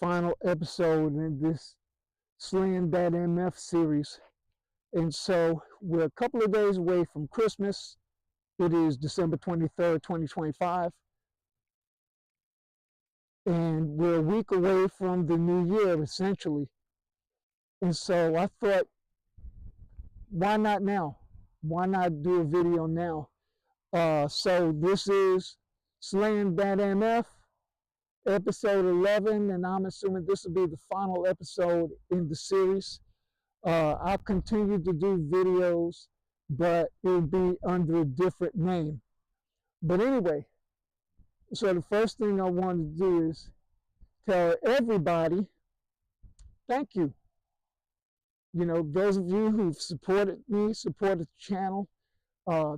final episode in this Slayin that MF series. And so we're a couple of days away from Christmas. It is December 23rd, 2025. And we're a week away from the new year, essentially. And so I thought, why not now? Why not do a video now? So this is Slayin that MF, episode 11, and I'm assuming this will be the final episode in the series. I'll continue to do videos, but it'll be under a different name. But anyway, so the first thing I want to do is tell everybody, thank you. You know, those of you who've supported me, supported the channel,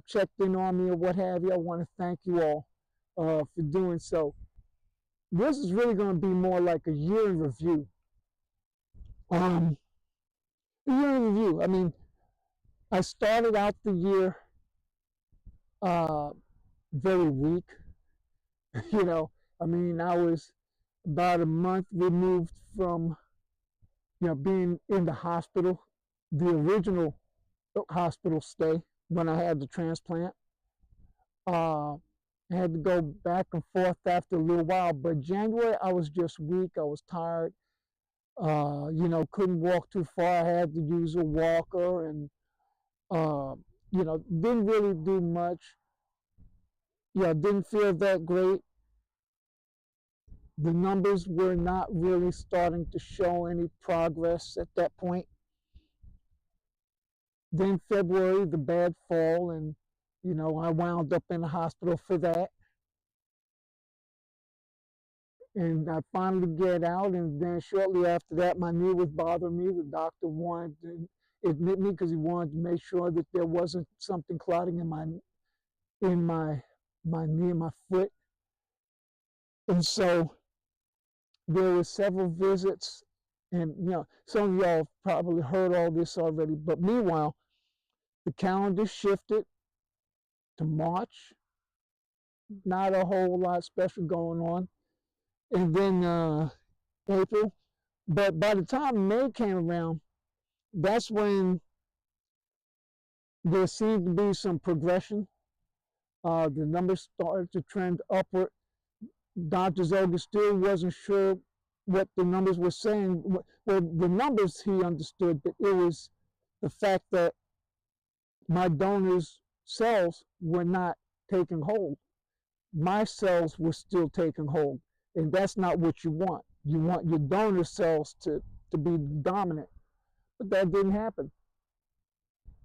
checked in on me or what have you, I want to thank you all for doing so. This is really going to be more like a year in review. A year in review. I mean, I started out the year very weak. You know, I mean, I was about a month removed from, being in the hospital, the original hospital stay when I had the transplant. I had to go back and forth after a little while, but January I was just weak. I was tired. Couldn't walk too far. I had to use a walker and, didn't really do much. Didn't feel that great. The numbers were not really starting to show any progress at that point. Then February, the bad fall, and, I wound up in the hospital for that. And I finally get out, and then shortly after that, my knee was bothering me. The doctor wanted to admit me because he wanted to make sure that there wasn't something clotting in my knee, my foot. And so there were several visits, and some of y'all probably heard all this already. But meanwhile, the calendar shifted to March. Not a whole lot special going on. And then April. But by the time May came around, that's when there seemed to be some progression. The numbers started to trend upward. Dr. Zoga still wasn't sure what the numbers were saying. Well, the numbers he understood, but it was the fact that my donor's cells were not taking hold. My cells were still taking hold. And that's not what you want. You want your donor cells to be dominant. But that didn't happen.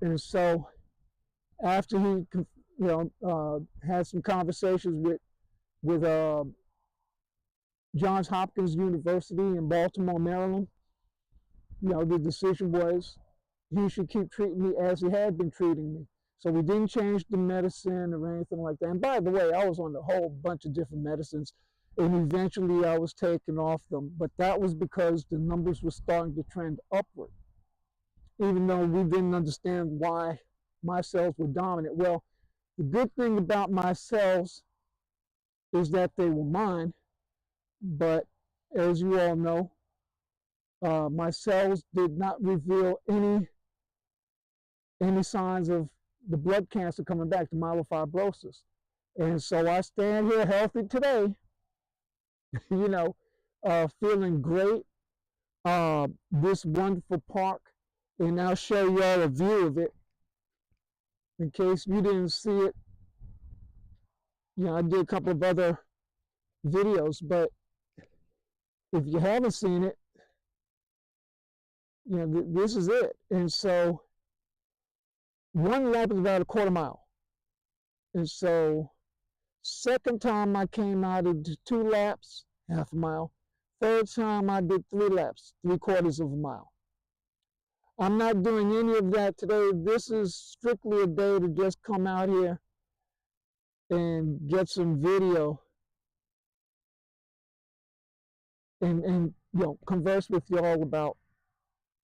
And so after he had some conversations with Johns Hopkins University in Baltimore, Maryland, the decision was he should keep treating me as he had been treating me. So we didn't change the medicine or anything like that. And by the way, I was on a whole bunch of different medicines, and eventually I was taken off them. But that was because the numbers were starting to trend upward, even though we didn't understand why my cells were dominant. Well, the good thing about my cells is that they were mine, but as you all know, my cells did not reveal any signs of the blood cancer coming back, to myelofibrosis. And so I stand here healthy today, feeling great. This wonderful park, and I'll show y'all a view of it in case you didn't see it. I did a couple of other videos, but if you haven't seen it, this is it. And so one lap is about a quarter mile. And so second time I came out, I did 2 laps, half a mile. Third time I did 3 laps, 3/4 of a mile. I'm not doing any of that today. This is strictly a day to just come out here and get some video and converse with y'all about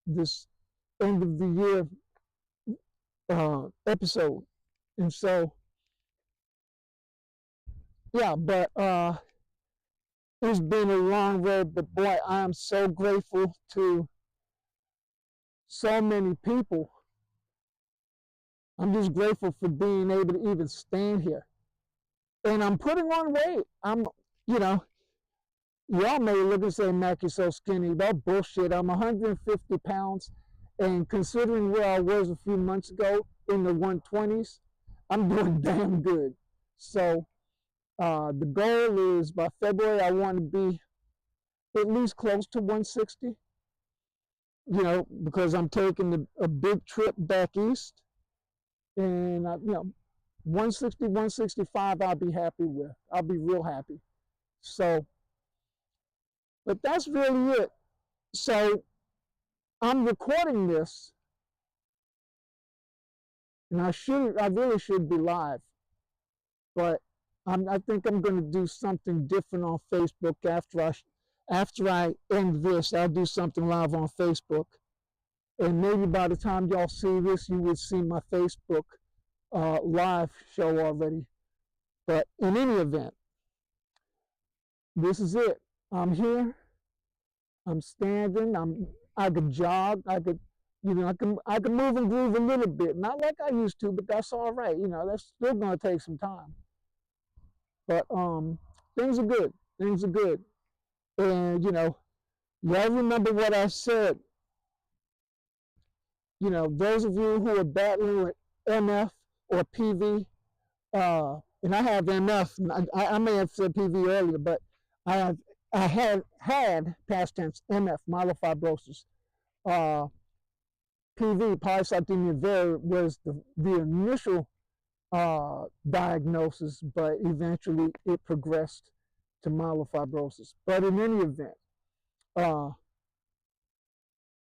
this end of the year episode. And so but it's been a long road, but boy, I am so grateful to so many people. I'm just grateful for being able to even stand here. And I'm putting on weight. You know, y'all may look and say, Mac, you're so skinny. That bullshit. I'm 150 pounds. And considering where I was a few months ago in the 120s, I'm doing damn good. So the goal is by February, I want to be at least close to 160, you know, because I'm taking a big trip back east. And, you know, 160, 165, I'll be happy with. I'll be real happy. So, but that's really it. So I'm recording this, and I really should be live, but I think I'm going to do something different on Facebook after I end this. I'll do something live on Facebook, and maybe by the time y'all see this, you would see my Facebook live show already. But in any event, this is it. I'm here. I'm standing. I could jog. I could, you know, I can move and groove a little bit. Not like I used to, but that's all right. You know, that's still gonna take some time. But things are good. Things are good. And you know, y'all remember what I said. You know, those of you who are battling with MF or PV, and I have MF. I may have said PV earlier, but I had past tense MF, myelofibrosis. PV, polycythemia vera, was the initial diagnosis, but eventually it progressed to myelofibrosis. But in any event,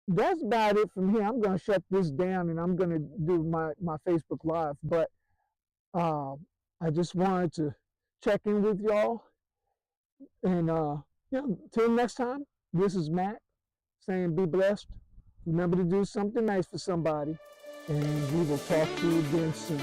that's about it from here. I'm going to shut this down and I'm going to do my Facebook Live. But I just wanted to check in with y'all. And you know, till next time, this is Matt saying be blessed. Remember to do something nice for somebody. And we will talk to you again soon.